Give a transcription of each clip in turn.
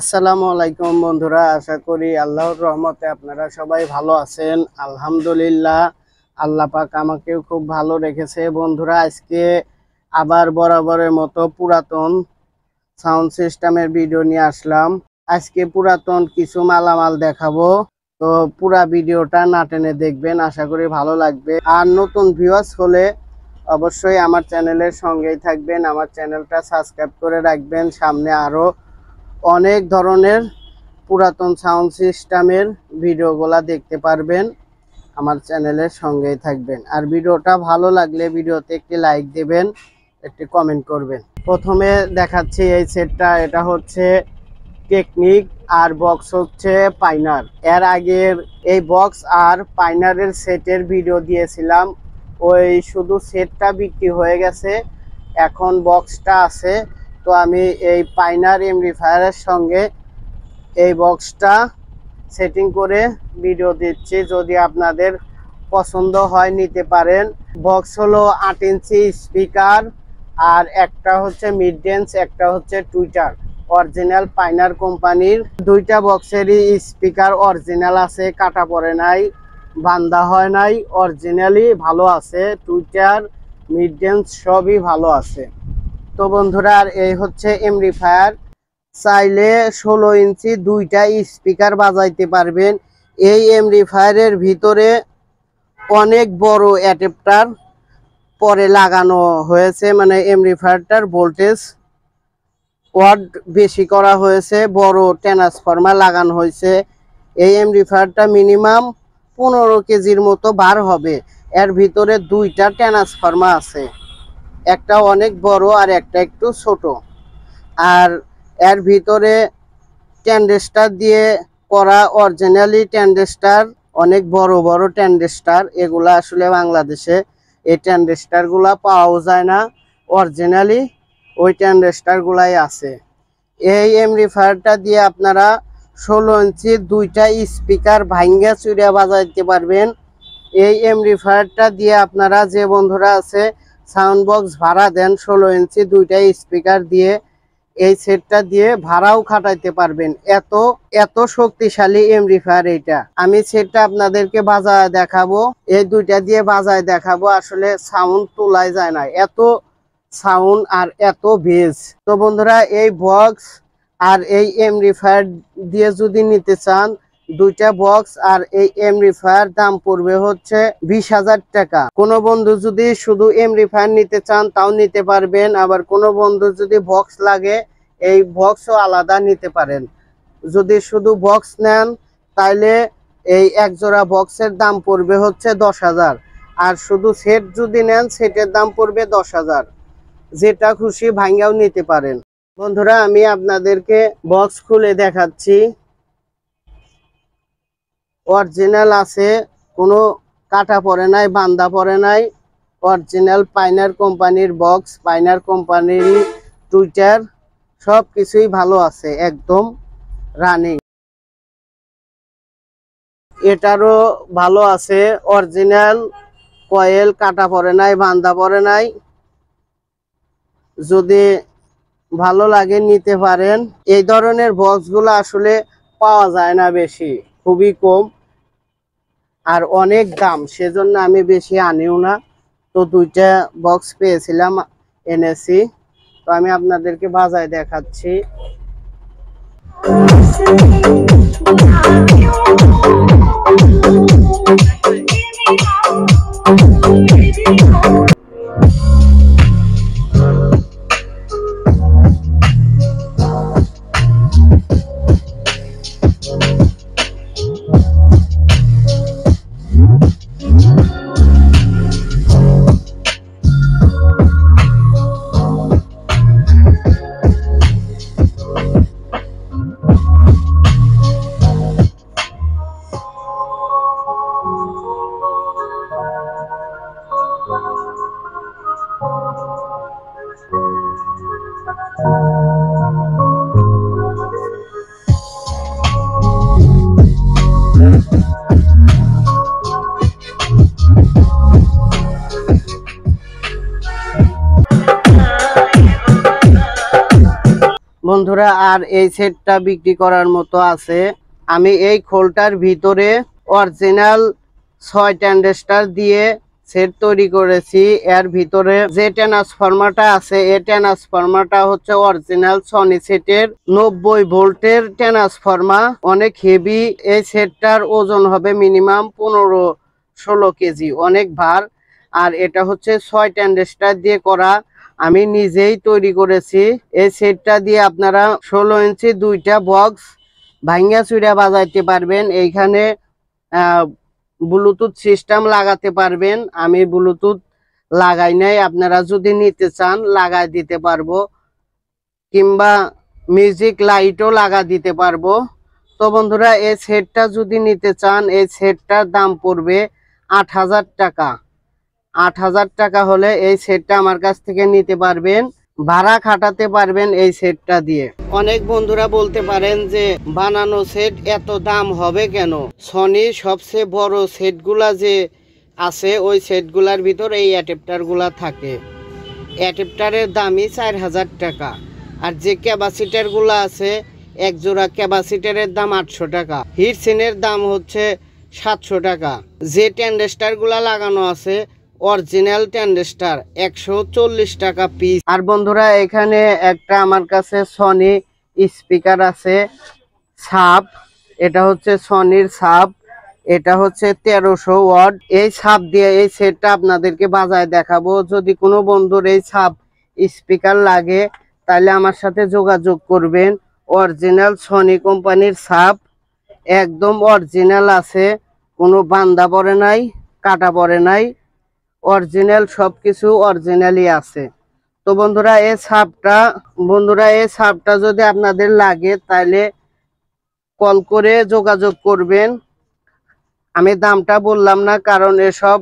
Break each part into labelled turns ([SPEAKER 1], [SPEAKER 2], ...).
[SPEAKER 1] আসসালামু আলাইকুম বন্ধুরা, আশা করি আল্লাহর রহমতে আপনারা সবাই ভালো আছেন। আলহামদুলিল্লাহ, আল্লাহ পাক আমাকেও খুব ভালো রেখেছে। বন্ধুরা, আজকে আবার বরাবরের মতো পুরাতন সাউন্ড সিস্টেমের ভিডিও নিয়ে আসলাম। আজকে পুরাতন কিছু মালামাল দেখাবো, তো পুরা ভিডিওটা না টেনে দেখবেন, আশা করি ভালো লাগবে। আর নতুন ভিউয়ার্স হলে অবশ্যই আমার চ্যানেলের সঙ্গেই থাকবেন, আমার চ্যানেলটা সাবস্ক্রাইব করে রাখবেন। সামনে আরো অনেক ধরনের পুরাতন সাউন্ড সিস্টেমের ভিডিওগুলা দেখতে পারবেন, আমার চ্যানেলের সঙ্গেই থাকবেন। আর ভিডিওটা ভালো লাগলে ভিডিওতে একটি লাইক দেবেন, একটি কমেন্ট করবেন। প্রথমে দেখাচ্ছি এই সেটটা, এটা হচ্ছে টেকনিক আর বক্স হচ্ছে পাইনার। এর আগের এই বক্স আর পাইনারের সেটের ভিডিও দিয়েছিলাম, ওই শুধু সেটটা বিক্রি হয়ে গেছে, এখন বক্সটা আছে। তো আমি এই পাইনার অ্যাম্প্লিফায়ারের সঙ্গে এই বক্সটা সেটিং করে ভিডিও দিচ্ছি, যদি আপনাদের পছন্দ হয় নিতে পারেন। বক্স হলো 8 ইঞ্চি স্পিকার, আর একটা হচ্ছে মিড রেঞ্জ, একটা হচ্ছে টুইটার। অরিজিনাল পাইনার কোম্পানির দুইটা বক্সেরই স্পিকার অরিজিনাল আছে, কাটা পড়ে নাই, বান্দা হয় নাই, অরিজিনালি ভালো আছে। টুইটার, মিড রেঞ্জ সবই ভালো আছে। তো বন্ধুরা, আর এই হচ্ছে অ্যাম্প্লিফায়ার। চাইলে 16 ইঞ্চি দুইটা স্পিকার বাজাইতে পারবেন। এই অ্যাম্প্লিফায়ারের ভিতরে অনেক বড় অ্যাডাপ্টার পরে লাগানো হয়েছে, মানে অ্যাম্প্লিফায়ারটার ভোল্টেজ ওয়াট বেশি করা হয়েছে, বড় ট্রান্সফরমার লাগানো হয়েছে। এই অ্যাম্প্লিফায়ারটা মিনিমাম 15 কেজির মতো বার হবে। এর ভিতরে দুইটা ট্রান্সফরমার আছে, একটা অনেক বড় আর একটা একটু ছোট। আর এর ভিতরে ট্রানজিস্টর দিয়ে করা, অরিজিনালি ট্রানজিস্টর, অনেক বড় বড় ট্রানজিস্টর। এগুলা আসলে বাংলাদেশে এই ট্রানজিস্টর গুলা পাওয়া যায় না, অরিজিনালি ওই ট্রানজিস্টর গুলাই আছে। এই অ্যাম্প্লিফায়ারটা দিয়ে আপনারা 16 ইঞ্চি দুইটা স্পিকার ভাঙ্গা চুরিয়া বাজাইতে পারবেন। এই অ্যাম্প্লিফায়ারটা দিয়ে আপনারা, যে বন্ধুরা আছে সাউন্ড বক্স ভাড়া দেন, 16 ইঞ্চি দুইটা স্পিকার দিয়ে এই সেটটা দিয়ে ভাড়াও খাটাইতে পারবেন। এত শক্তিশালী অ্যাম্প্লিফায়ার এইটা। আমি সেটটা আপনাদেরকে বাজায় দেখাবো, এই দুইটা দিয়ে বাজায় দেখাবো। আসলে সাউন্ড তোলাই যায় না, এত সাউন্ড আর এত বেজ। তো বন্ধুরা, এই বক্স আর এই অ্যাম্প্লিফায়ার দিয়ে যদি নিতে চান, দুইটা বক্স আর এই অ্যাম্প্লিফায়ার দাম পড়বে হচ্ছে 20,000 টাকা। কোনো বন্ধু যদি শুধু অ্যাম্প্লিফায়ার নিতে চান তাও নিতে পারবেন, আবার কোনো বন্ধু যদি বক্স লাগে এই বক্সও আলাদা নিতে পারেন। যদি শুধু বক্স নেন তাইলে এই এক জোড়া বক্সের দাম পড়বে হচ্ছে 10,000, আর শুধু সেট যদি নেন সেটের দাম পড়বে 10,000। যেটা খুশি ভাঙ্গাও নিতে পারেন। বন্ধুরা, আমি আপনাদেরকে বক্স খুলে দেখাচ্ছি, অরিজিনাল আছে, কোনো কাটা পড়ে নাই, বান্দা পড়ে নাই। অরিজিনাল পাইনার কোম্পানির বক্স, পাইনার কোম্পানির টুইটার, সব কিছুই ভালো আছে, একদম রানিং। এটারও ভালো আছে, অরিজিনাল কয়েল, কাটা পড়ে নাই, বান্দা পড়ে নাই। যদি ভালো লাগে নিতে পারেন। এই ধরনের বক্সগুলো আসলে পাওয়া যায় না বেশি, খুবই কম, আর অনেক দাম, সেজন্য আমি বেশি আনিও না। তো দুইটা বক্স পেয়েছিলাম, এনেছি। তো আমি আপনাদেরকে বাজায় দেখাচ্ছি। বন্ধুরা আর এই সেটটা বিক্রি করার মতো আছে। আমি এই খোলটার ভিতরে অরিজিনাল 6 ট্রানজিস্টর দিয়ে সেট তৈরি করেছি। এর ভিতরে যে ট্রান্সফরমারটা আছে এই ট্রান্সফরমারটা হচ্ছে অরিজিনাল সনি সেটের 90 ভোল্টের ট্রান্সফরমার, অনেক হেভি। এই সেটটার ওজন হবে মিনিমাম 15-16 কেজি, অনেক ভার। আর এটা হচ্ছে 6 ট্রানজিস্টর দিয়ে করা, আমি নিজেই তৈরি করেছি। এই সেটটা দিয়ে আপনারা 16 ইঞ্চি দুইটা বক্স ভাঙ্গা চুরা বাজাইতে পারবেন। এইখানে ব্লুটুথ সিস্টেম লাগাতে পারবেন। আমি ব্লুটুথ লাগাই নাই, আপনারা যদি নিতে চান লাগাই দিতে পারবো, কিংবা মিউজিক লাইটও লাগা দিতে পারবো। তো বন্ধুরা এই সেটটা যদি নিতে চান এই সেটটার দাম পড়বে 8,000 টাকা। 8,000 টাকা হলে এই সেটটা আমার কাছ থেকে নিতে পারবেন, ভাড়া খাটাতে পারবেন এই সেটটা দিয়ে। অনেক বন্ধুরা বলতে পারেন যে বানানো সেট এত দাম হবে কেন? সনি সবচেয়ে বড় সেটগুলা যে আছে ওই সেটগুলার ভিতর এই অ্যাডাপ্টারগুলা থাকে। অ্যাডাপ্টারের দামই 4,000 টাকা। আর যে ক্যাপাসিটারগুলো আছে এক জোড়া ক্যাপাসিটারের দাম 800 টাকা, হিটসিনের দাম হচ্ছে 700 টাকা। যে ট্রানজিস্টরগুলা লাগানো আছে অরিজিনাল ট্রানজিস্টর 140 টাকা পিস। আর বন্ধুরা এখানে একটা আমার কাছে সনি স্পিকার আছে, সাব। এটা হচ্ছে সনির সাব, এটা হচ্ছে 1300 ওয়াট। এই সাব দিয়ে এই সেটটা আপনাদেরকে বাজায় দেখাবো। যদি কোনো বন্ধুর এই সাব স্পিকার লাগে তাহলে আমার সাথে যোগাযোগ করবেন। অরিজিনাল সনি কোম্পানির সাব, একদম অরিজিনাল আছে, কোনো বান্দা পড়ে নাই, কাটা পড়ে নাই, অরিজিনাল সবকিছু অরিজিনালি আছে। তো বন্ধুরা এই সাবটা যদি আপনাদের লাগে তাহলে কল করে যোগাযোগ করবেন। আমি দামটা বললাম না, কারণ এসব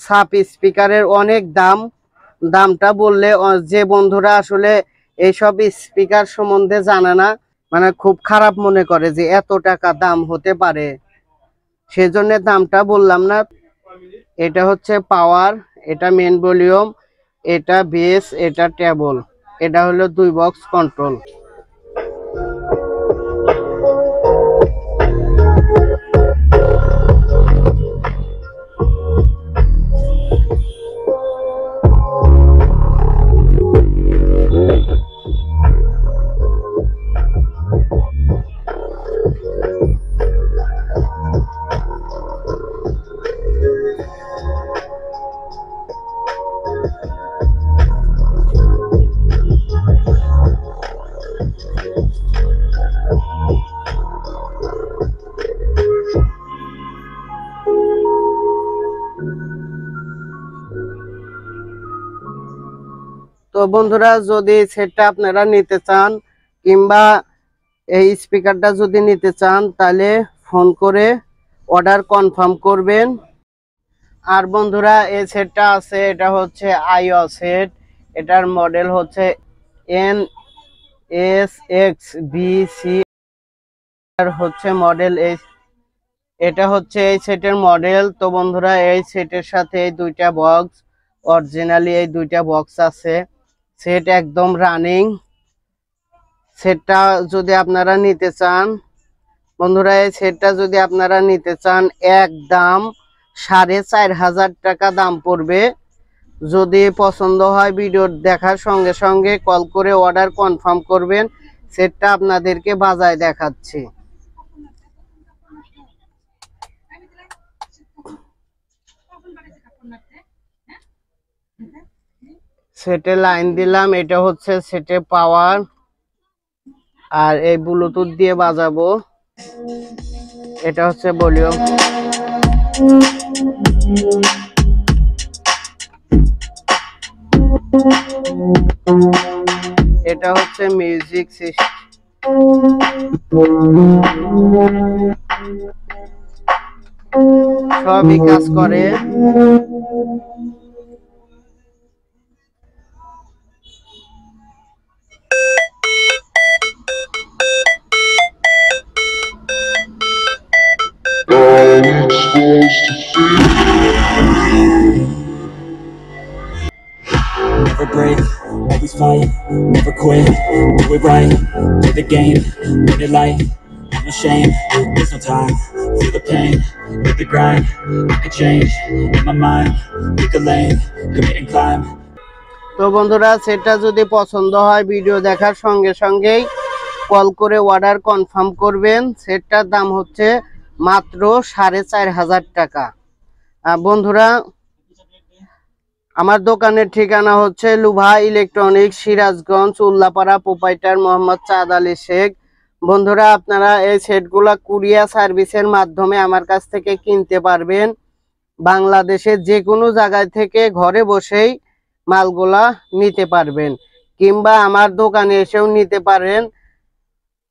[SPEAKER 1] সাব স্পিকারের অনেক দামটা বললে যে বন্ধুরা আসলে এইসব স্পিকার সম্বন্ধে জানে না, মানে খুব খারাপ মনে করে যে এত টাকা দাম হতে পারে, সেজন্য দামটা বললাম না। এটা হচ্ছে পাওয়ার, এটা মেন ভলিউম, এটা বেস, এটা টেবল, এটা হলো 2 বক্স কন্ট্রোল। তো বন্ধুরা যদি সেটটা আপনারা নিতে চান কিংবা এই স্পিকারটা যদি নিতে চান তাহলে ফোন করে অর্ডার কনফার্ম করবেন। আর বন্ধুরা এই সেটটা আছে, এটা হচ্ছে আইও সেট, এটার মডেল হচ্ছে NSXBC হচ্ছে মডেল। এটা হচ্ছে এই সেটের মডেল। তো বন্ধুরা এই সেটের সাথে এই দুইটা বক্স, অরিজিনালি এই দুইটা বক্স আছে, সেট একদম রানিং। সেটটা যদি আপনারা নিতে চান বন্ধুরা, এই সেটটা যদি আপনারা নিতে চান একদম 4,500 টাকা দাম পড়বে। যদি পছন্দ হয় ভিডিও দেখার সঙ্গে সঙ্গে কল করে অর্ডার কনফার্ম করবেন, সেটটা আপনাদেরকে বাজায় দেখাচ্ছি। সেটে লাইন দিলাম, এটা হচ্ছে সেটে পাওয়ার, আর এই ব্লুটুথ দিয়ে বাজাবো, এটা হচ্ছে ভলিউম। এটা হচ্ছে মিউজিক সিস্টেম, সবই কাজ করে।
[SPEAKER 2] Never break, always fight, never quit, do it right, play the game, win it life, no shame, there's no time, feel the pain, live the grind, make a change, in my mind, pick a lane, commit and climb.
[SPEAKER 1] তো বন্ধুরা সেটা যদি পছন্দ হয় video দেখার সঙ্গে সঙ্গেই call করে অর্ডার কনফার্ম করবেন। সেটটার দাম হচ্ছে মাত্র 4500 টাকা। বন্ধুরা আমার দোকানের ঠিকানা হচ্ছে লুভা ইলেকট্রনিক্স, সিরাজগঞ্জ, উল্লাপাড়া, প্রোপাইটার মোহাম্মদ চাঁদ আলী শেখ। বন্ধুরা আপনারা এই সেটগুলা কুরিয়ার সার্ভিসের মাধ্যমে আমার কাছ থেকে কিনতে পারবেন। বাংলাদেশের যে কোনো জায়গায় থেকে ঘরে বসেই মালগুলা নিতে পারবেন, কিংবা আমার দোকানে এসেও নিতে পারেন।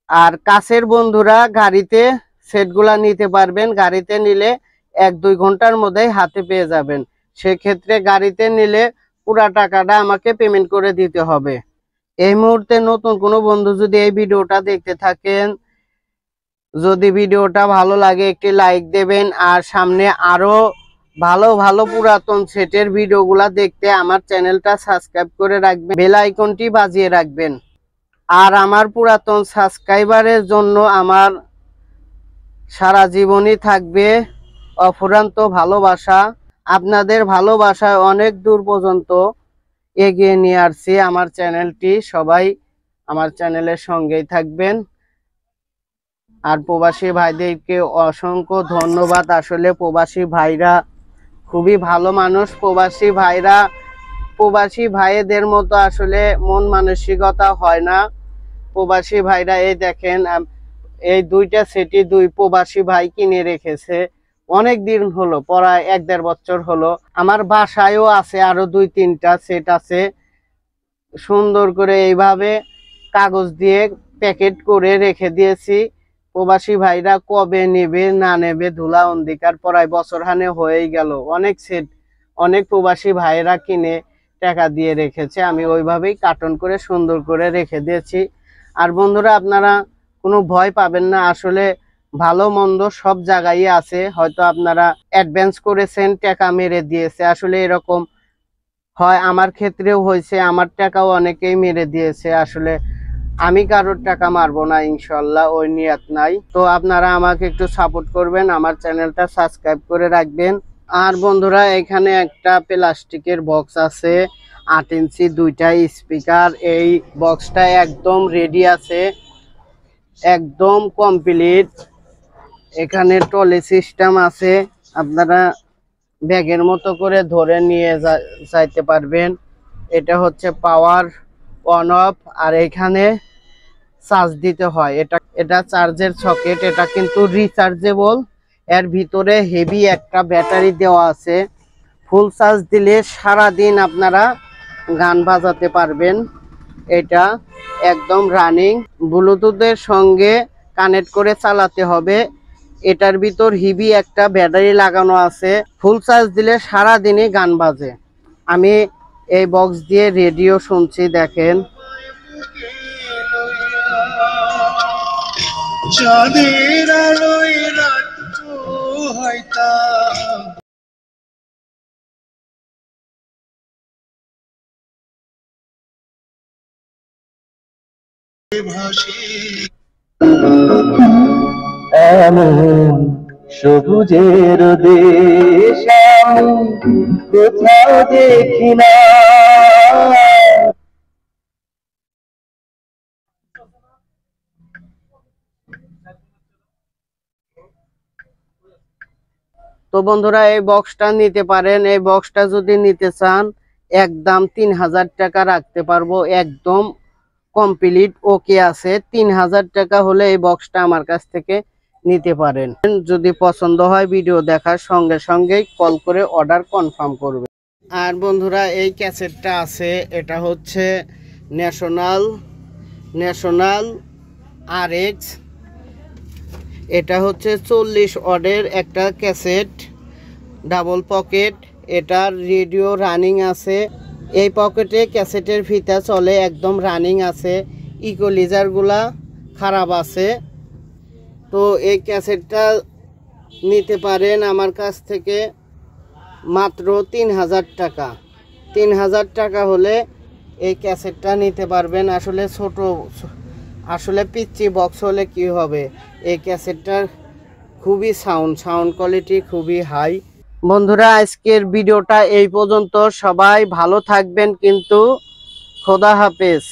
[SPEAKER 1] আর কাছের বন্ধুরা গাড়িতে সেটগুলা নিতে পারবেন। গাড়িতে নিলে 1-2 ঘন্টার মধ্যেই হাতে পেয়ে যাবেন। সেক্ষেত্রে গাড়িতে নিলে পুরা টাকাটা আমাকে পেমেন্ট করে দিতে হবে। এই মুহূর্তে নতুন কোনো বন্ধু যদি এই ভিডিওটা দেখতে থাকেন, যদি ভিডিওটা ভালো লাগে একটি লাইক দেবেন। আর সামনে আরো ভালো ভালো পুরাতন সেটের ভিডিওগুলা দেখতে আমার চ্যানেলটা সাবস্ক্রাইব করে রাখবেন, বেল আইকনটি বাজিয়ে রাখবেন। আর আমার পুরাতন সাবস্ক্রাইবারের জন্য আমার সারা জীবনই থাকবে অফুরন্ত ভালোবাসা। আপনাদের ভালোবাসায় অনেক দূর পর্যন্ত এগিয়ে নিয়ে আসছি আমার চ্যানেলটি। সবাই আমার চ্যানেলের সঙ্গেই থাকবেন। আর প্রবাসী ভাইদেরকে অসংখ্য ধন্যবাদ। আসলে প্রবাসী ভাইরা খুবই ভালো মানুষ। প্রবাসী ভাইদের মতো আসলে মন মানসিকতা হয় না। প্রবাসী ভাইরা এই দেখেন এই দুইটা সেটি 2 প্রবাসী ভাই কিনে রেখেছে। অনেক দিন হলো, প্রায় 1-1.5 বছর হলো। আমার বাসায়ও আছে আরো 2-3টা সেট আছে। সুন্দর করে এইভাবে কাগজ দিয়ে প্যাকেট করে রেখে দিয়েছি। প্রবাসী ভাইরা কবে নেবে না নেবে ধুলা অন্ধকার, প্রায় বছরখানে হয়েই গেল। অনেক সেট অনেক প্রবাসী ভাইরা কিনে টাকা দিয়ে রেখেছে। আমি ওইভাবেই কার্টন করে সুন্দর করে রেখে দিয়েছি। আর বন্ধুরা আপনারা কোনো ভয় পাবেন না। আসলে ভালো মন্দ সব জায়গায় আছে। হয়তো আপনারা অ্যাডভান্স করেছেন, টাকা মেরে দিয়েছে, আসলে এরকম হয়। আমার ক্ষেত্রেও হয়েছে, আমার টাকাও অনেকেই মেরে দিয়েছে। আসলে আমি কারোর টাকা মারবো না, ইনশাল্লাহ, ওই নিয়ত নাই। তো আপনারা আমাকে একটু সাপোর্ট করবেন, আমার চ্যানেলটা সাবস্ক্রাইব করে রাখবেন। আর বন্ধুরা এখানে একটা প্লাস্টিকের বক্স আছে, 8 ইঞ্চি 2টা স্পিকার। এই বক্সটা একদম রেডি আছে, একদম কমপ্লিট। এখানে ট্রলি সিস্টেম আছে, আপনারা ব্যাগের মতো করে ধরে নিয়ে যাইতে পারবেন। এটা হচ্ছে পাওয়ার অন অফ। আর এখানে চার্জ দিতে হয়। এটা চার্জের সকেট। এটা কিন্তু রিচার্জেবল। এর ভিতরে হেভি একটা ব্যাটারি দেওয়া আছে। ফুল চার্জ দিলে সারা দিন আপনারা গান বাজাতে পারবেন। এটা একদম রানিং, ব্লুটুথের সঙ্গে কানেক্ট করে চালাতে হবে। এটার ভিতর হেভি একটা ব্যাটারি লাগানো আছে। ফুল চার্জ দিলে সারা দিনই গান বাজে। আমি এই বক্স দিয়ে রেডিও শুনছি, দেখেন।
[SPEAKER 3] চাঁদের আলোয় রাত পোহাইতাম, ভাসি
[SPEAKER 4] এমন সবুজের দেশ আমি কোথাও দেখি না।
[SPEAKER 1] তো বন্ধুরা এই বক্সটা নিতে পারেন। এই বক্সটা যদি নিতে চান একদম 3000 টাকা রাখতে পারবো। একদম কমপ্লিট ওকে আছে। 3000 টাকা হলে এই বক্সটা আমার কাছ থেকে নিতে পারেন। যদি পছন্দ হয় ভিডিও দেখার সঙ্গে সঙ্গেই কল করে অর্ডার কনফার্ম করবে। আর বন্ধুরা এই ক্যাসেটটা আছে, এটা হচ্ছে ন্যাশনাল RX। এটা হচ্ছে 40 ওয়াটের একটা ক্যাসেট, ডাবল পকেট। এটার রেডিও রানিং আছে। এই পকেটে ক্যাসেটের ফিতা চলে, একদম রানিং আছে। ইকুয়ালাইজারগুলা খারাপ আছে। তো এই ক্যাসেটটা নিতে পারেন আমার কাছ থেকে মাত্র 3000 টাকা। 3000 টাকা হলে এই ক্যাসেটটা নিতে পারবেন। আসলে ছোট, আসলে পিচ্চি বক্স হলে কি হবে, এই ক্যাসেটটার খুবই সাউন্ড কোয়ালিটি খুবই হাই। বন্ধুরা আজকের ভিডিওটা এই পর্যন্ত, সবাই ভালো থাকবেন কিন্তু। খোদা হাফেজ।